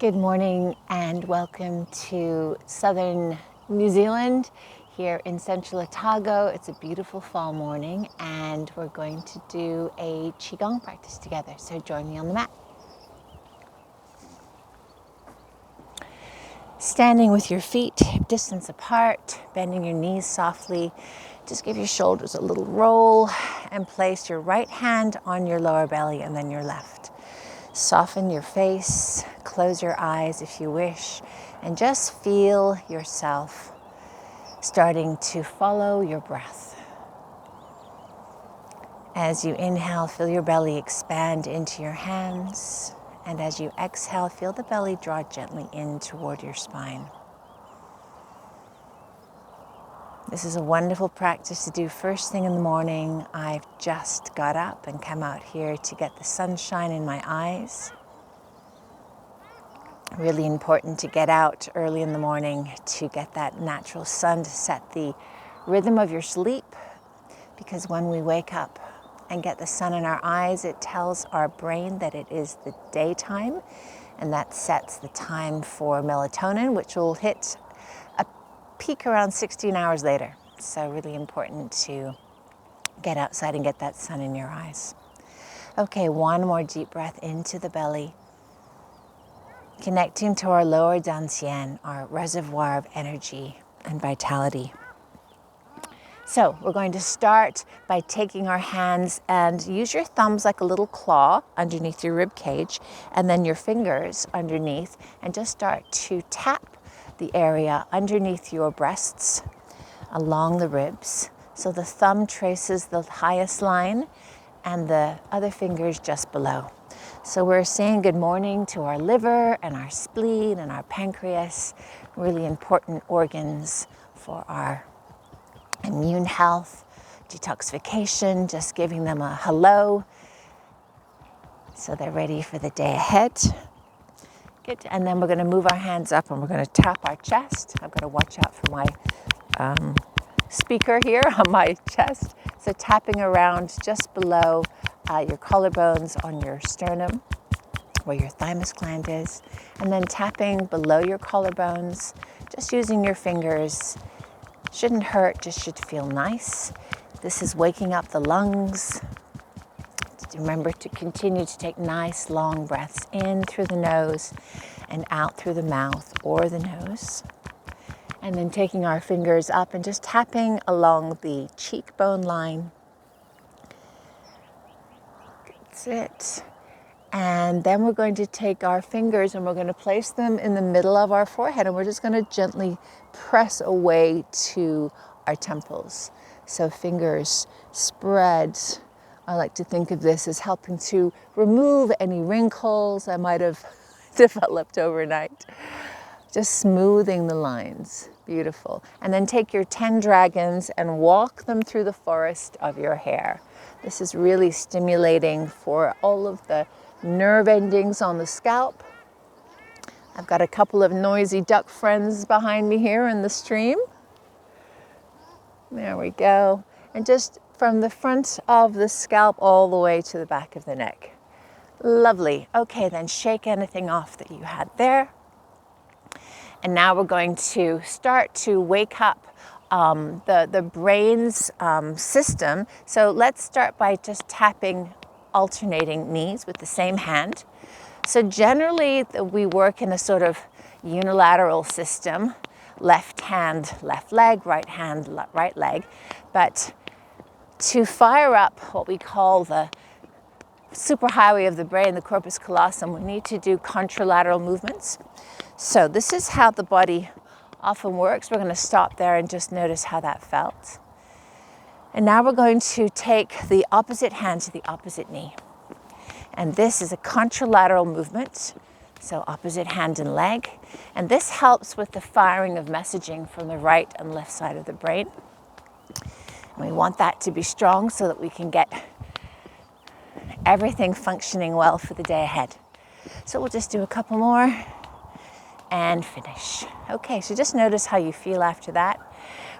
Good morning and welcome to southern New Zealand here in central Otago. It's a beautiful fall morning and we're going to do a Qigong practice together. So join me on the mat. Standing with your feet distance apart, bending your knees softly. Just give your shoulders a little roll and place your right hand on your lower belly and then your left. Soften your face, close your eyes if you wish, and just feel yourself starting to follow your breath. As you inhale, feel your belly expand into your hands, and as you exhale, feel the belly draw gently in toward your spine. This is a wonderful practice to do first thing in the morning. I've just got up and come out here to get the sunshine in my eyes. Really important to get out early in the morning to get that natural sun to set the rhythm of your sleep, because when we wake up and get the sun in our eyes, it tells our brain that it is the daytime, and that sets the time for melatonin, which will hit a peak around 16 hours later. So really important to get outside and get that sun in your eyes. Okay, one more deep breath into the belly, connecting to our lower dantian, our reservoir of energy and vitality. So we're going to start by taking our hands and use your thumbs like a little claw underneath your rib cage, and then your fingers underneath, and just start to tap the area underneath your breasts, along the ribs. So the thumb traces the highest line and the other fingers just below. So we're saying good morning to our liver and our spleen and our pancreas, really important organs for our immune health, detoxification, just giving them a hello so they're ready for the day ahead. Good. And then we're going to move our hands up and we're going to tap our chest. I've got to watch out for my speaker here on my chest. So tapping around just below your collarbones on your sternum, where your thymus gland is, and then tapping below your collarbones, just using your fingers. Shouldn't hurt, just should feel nice. This is waking up the lungs. Remember to continue to take nice long breaths in through the nose and out through the mouth or the nose. And then taking our fingers up and just tapping along the cheekbone line. That's it. And then we're going to take our fingers and we're going to place them in the middle of our forehead, and we're just going to gently press away to our temples. So fingers spread. I like to think of this as helping to remove any wrinkles I might have developed overnight. Just smoothing the lines. Beautiful. And then take your 10 dragons and walk them through the forest of your hair. This is really stimulating for all of the nerve endings on the scalp. I've got a couple of noisy duck friends behind me here in the stream. There we go. And just from the front of the scalp all the way to the back of the neck. Lovely. Okay, then shake anything off that you had there. And now we're going to start to wake up the brain's system. So let's start by just tapping alternating knees with the same hand. So generally we work in a sort of unilateral system, left hand, left leg, right hand, right leg. But to fire up what we call the superhighway of the brain, the corpus callosum, we need to do contralateral movements. So this is how the body often works. We're going to stop there and just notice how that felt. And now we're going to take the opposite hand to the opposite knee. And this is a contralateral movement, so opposite hand and leg. And this helps with the firing of messaging from the right and left side of the brain. And we want that to be strong so that we can get everything functioning well for the day ahead. So we'll just do a couple more and finish. Okay, so just notice how you feel after that.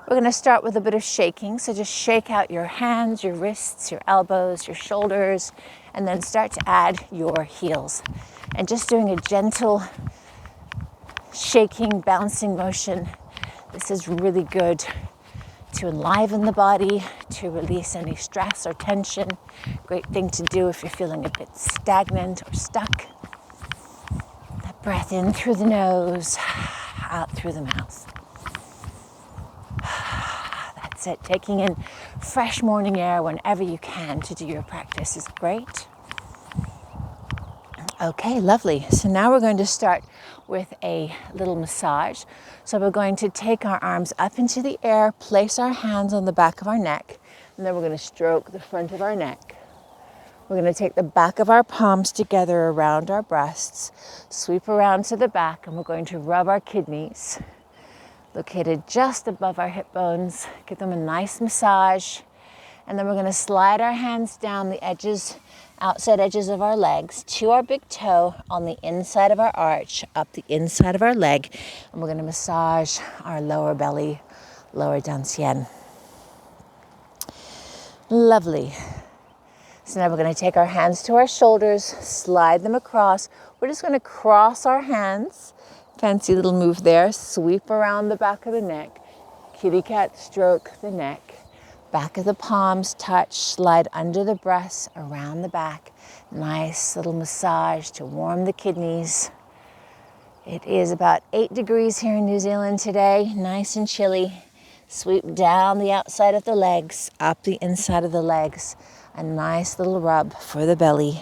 We're going to start with a bit of shaking. So just shake out your hands, your wrists, your elbows, your shoulders, and then start to add your heels. And just doing a gentle shaking, bouncing motion. This is really good to enliven the body, to release any stress or tension. Great thing to do if you're feeling a bit stagnant or stuck. That breath in through the nose, out through the mouth. That's it. Taking in fresh morning air whenever you can to do your practice is great. Okay, lovely. So now we're going to start with a little massage. So we're going to take our arms up into the air, place our hands on the back of our neck, and then we're going to stroke the front of our neck. We're going to take the back of our palms together around our breasts, sweep around to the back, and we're going to rub our kidneys, located just above our hip bones. Give them a nice massage. And then we're going to slide our hands down the edges, outside edges of our legs to our big toe on the inside of our arch, up the inside of our leg. And we're going to massage our lower belly, lower dantian. Lovely. So now we're going to take our hands to our shoulders, slide them across. We're just going to cross our hands. Fancy little move there. Sweep around the back of the neck. Kitty cat stroke the neck. Back of the palms touch, slide under the breasts, around the back. Nice little massage to warm the kidneys. It is about 8 degrees here in New Zealand today, nice and chilly. Sweep down the outside of the legs, up the inside of the legs. A nice little rub for the belly.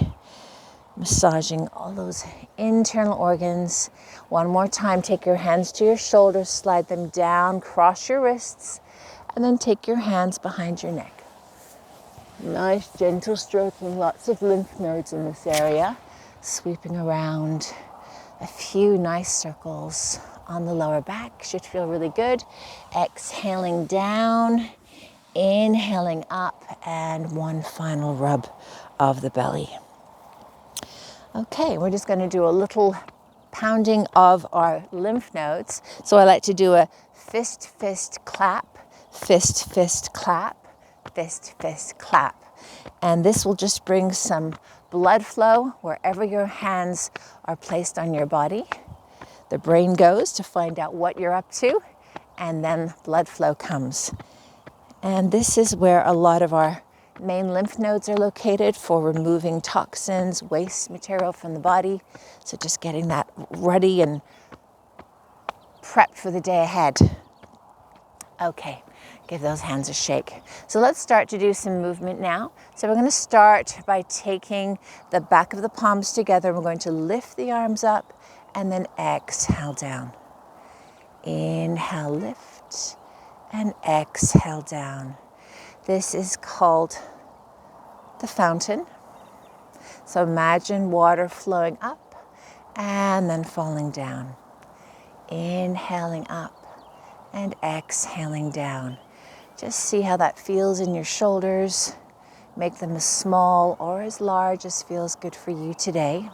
Massaging all those internal organs. One more time, take your hands to your shoulders, slide them down, cross your wrists. And then take your hands behind your neck. Nice gentle stroking, lots of lymph nodes in this area. Sweeping around a few nice circles on the lower back. Should feel really good. Exhaling down, inhaling up, and one final rub of the belly. Okay, we're just going to do a little pounding of our lymph nodes. So I like to do a fist, fist, clap. Fist, fist, clap, fist, fist, clap. And this will just bring some blood flow wherever your hands are placed on your body. The brain goes to find out what you're up to, and then blood flow comes. And this is where a lot of our main lymph nodes are located for removing toxins, waste material from the body. So just getting that ready and prepped for the day ahead. Okay. Give those hands a shake. So let's start to do some movement now. So we're going to start by taking the back of the palms together. We're going to lift the arms up and then exhale down. Inhale, lift, and exhale down. This is called the fountain. So imagine water flowing up and then falling down. Inhaling up and exhaling down. Just see how that feels in your shoulders. Make them as small or as large as feels good for you today.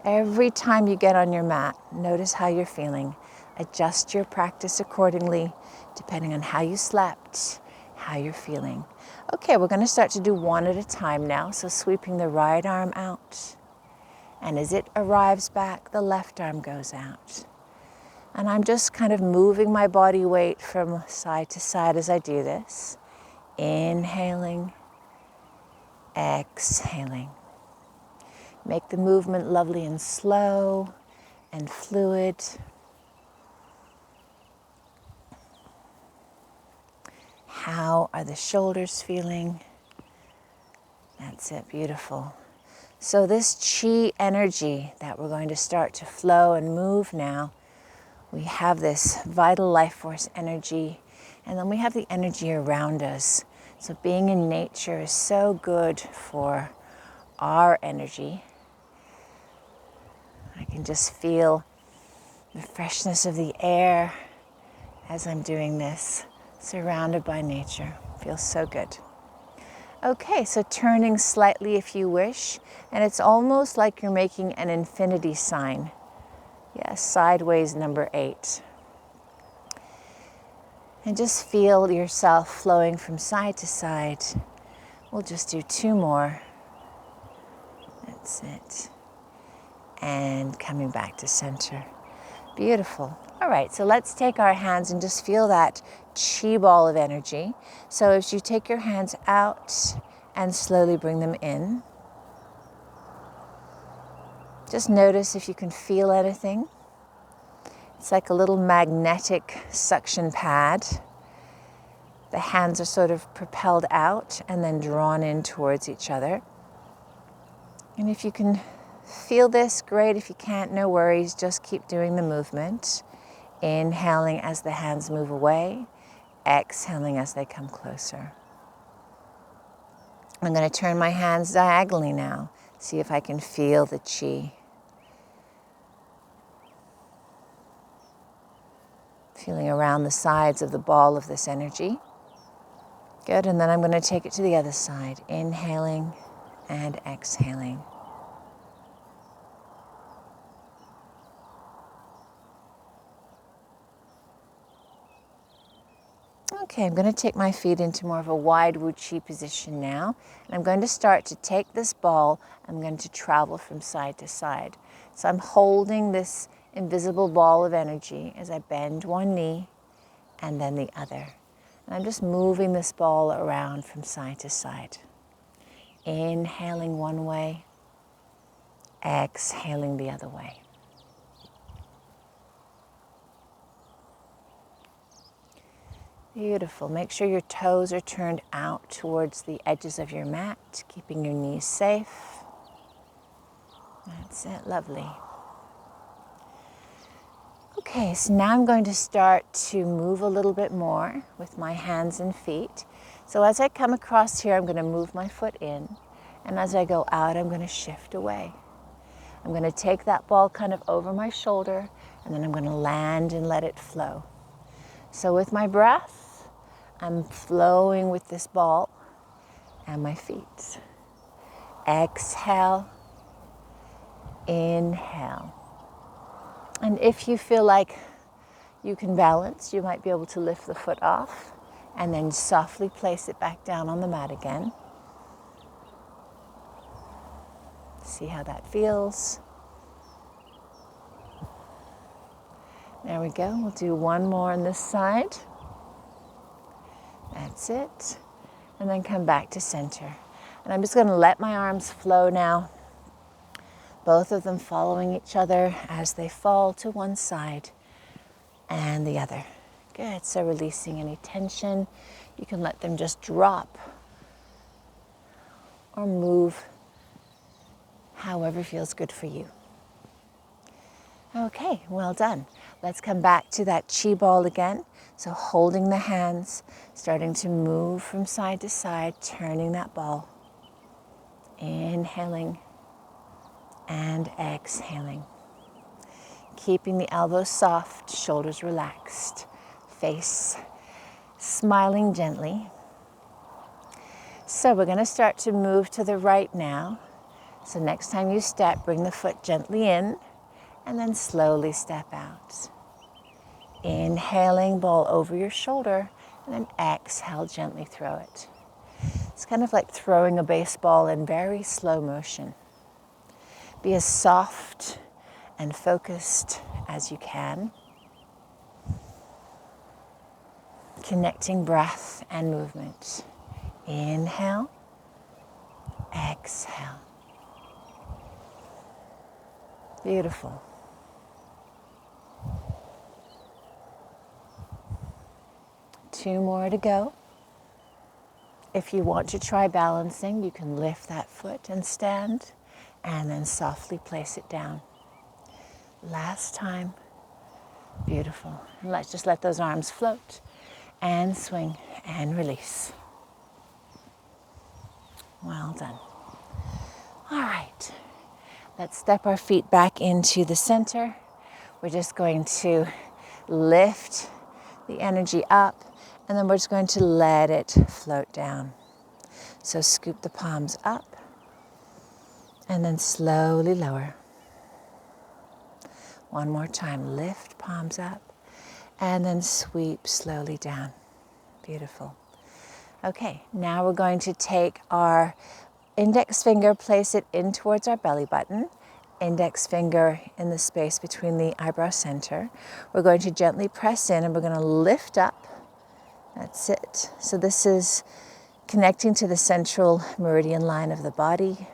Every time you get on your mat, notice how you're feeling. Adjust your practice accordingly, depending on how you slept, how you're feeling. Okay, we're going to start to do one at a time now. So sweeping the right arm out. And as it arrives back, the left arm goes out. And I'm just kind of moving my body weight from side to side as I do this. Inhaling, exhaling. Make the movement lovely and slow and fluid. How are the shoulders feeling? That's it, beautiful. So this chi energy that we're going to start to flow and move now, we have this vital life force energy, and then we have the energy around us. So being in nature is so good for our energy. I can just feel the freshness of the air as I'm doing this, surrounded by nature. Feels so good. Okay, so turning slightly if you wish, and it's almost like you're making an infinity sign. Yes, sideways number 8. And just feel yourself flowing from side to side. We'll just do 2 more. That's it. And coming back to center. Beautiful. All right, so let's take our hands and just feel that chi ball of energy. So as you take your hands out and slowly bring them in, just notice if you can feel anything. It's like a little magnetic suction pad. The hands are sort of propelled out and then drawn in towards each other. And if you can feel this, great. If you can't, no worries. Just keep doing the movement. Inhaling as the hands move away. Exhaling as they come closer. I'm going to turn my hands diagonally now. See if I can feel the chi. Feeling around the sides of the ball of this energy. Good, and then I'm going to take it to the other side. Inhaling and exhaling. Okay, I'm going to take my feet into more of a wide Wu Chi position now. And I'm going to start to take this ball, I'm going to travel from side to side. So I'm holding this invisible ball of energy as I bend one knee and then the other. And I'm just moving this ball around from side to side. Inhaling one way, exhaling the other way. Beautiful. Make sure your toes are turned out towards the edges of your mat, keeping your knees safe. That's it. Lovely. Okay, so now I'm going to start to move a little bit more with my hands and feet. So as I come across here, I'm going to move my foot in. And as I go out, I'm going to shift away. I'm going to take that ball kind of over my shoulder, and then I'm going to land and let it flow. So with my breath, I'm flowing with this ball and my feet. Exhale, inhale. And if you feel like you can balance, you might be able to lift the foot off and then softly place it back down on the mat again. See how that feels. There we go. We'll do one more on this side. That's it. And then come back to center. And I'm just going to let my arms flow now. Both of them following each other as they fall to one side and the other. Good. So releasing any tension. You can let them just drop or move however feels good for you. Okay, well done. Let's come back to that chi ball again. So holding the hands, starting to move from side to side, turning that ball. Inhaling and exhaling. Keeping the elbows soft, shoulders relaxed, face smiling gently. So we're going to start to move to the right now. So next time you step, bring the foot gently in and then slowly step out. Inhaling, ball over your shoulder, and then exhale, gently throw it. It's kind of like throwing a baseball in very slow motion. Be as soft and focused as you can. Connecting breath and movement. Inhale, exhale. Beautiful. Two more to go. If you want to try balancing, you can lift that foot and stand, and then softly place it down. Last time. Beautiful. And let's just let those arms float and swing and release. Well done. All right. Let's step our feet back into the center. We're just going to lift the energy up, and then we're just going to let it float down. So scoop the palms up and then slowly lower. One more time, lift palms up and then sweep slowly down. Beautiful. Okay, now we're going to take our index finger, place it in towards our belly button, index finger in the space between the eyebrow center. We're going to gently press in and we're going to lift up. That's it. So this is connecting to the central meridian line of the body.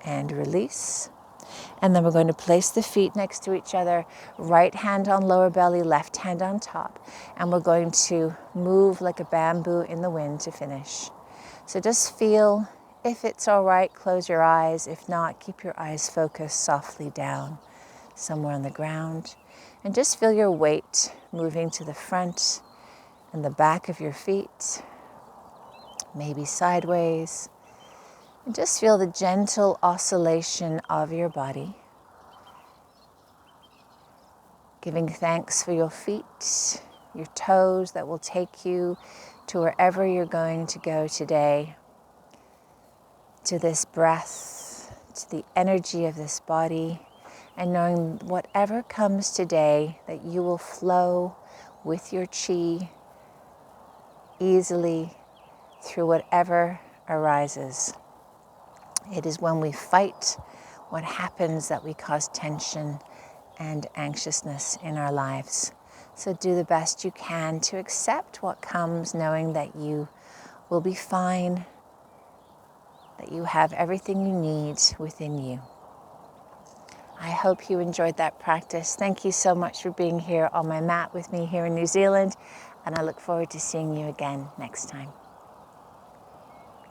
And release. And then we're going to place the feet next to each other, right hand on lower belly, left hand on top. And we're going to move like a bamboo in the wind to finish. So just feel, if it's all right, close your eyes. If not, keep your eyes focused softly down somewhere on the ground. And just feel your weight moving to the front and the back of your feet, maybe sideways. And just feel the gentle oscillation of your body. Giving thanks for your feet, your toes that will take you to wherever you're going to go today, to this breath, to the energy of this body, and knowing whatever comes today that you will flow with your chi easily through whatever arises. It is when we fight what happens that we cause tension and anxiousness in our lives. So do the best you can to accept what comes, knowing that you will be fine, that you have everything you need within you. I hope you enjoyed that practice. Thank you so much for being here on my mat with me here in New Zealand, and I look forward to seeing you again next time.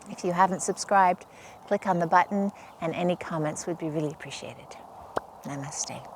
If you haven't subscribed, click on the button, and any comments would be really appreciated. Namaste.